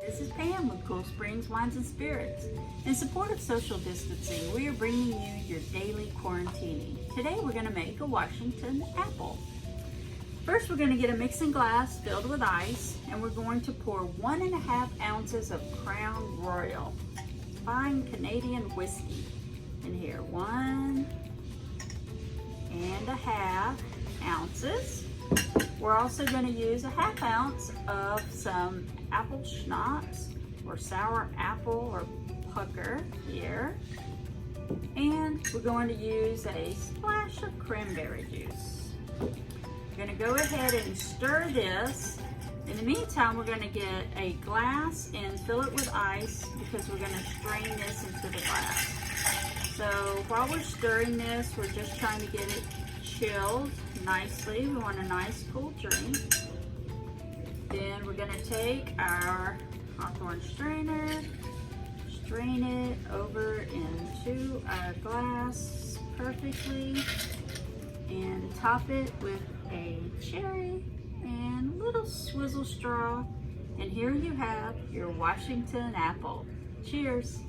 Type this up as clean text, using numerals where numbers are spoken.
This is Pam with Cool Springs Wines and Spirits. In support of social distancing, we are bringing you your Daily Quaran-tini. Today we're going to make a Washington apple. First we're going to get a mixing glass filled with ice, and we're going to pour 1.5 ounces of Crown Royal fine Canadian whiskey in here. 1.5 ounces. We're also going to use 1/2 ounce of some apple schnapps or sour apple or pucker here. And we're going to use a splash of cranberry juice. We're going to go ahead and stir this. In the meantime, we're going to get a glass and fill it with ice because we're going to strain this into the glass. So while we're stirring this, we're just trying to get it chilled nicely. We want a nice cool drink. Then we're going to take our hawthorn strainer, strain it over into our glass perfectly, and top it with a cherry and a little swizzle straw. And here you have your Washington apple. Cheers!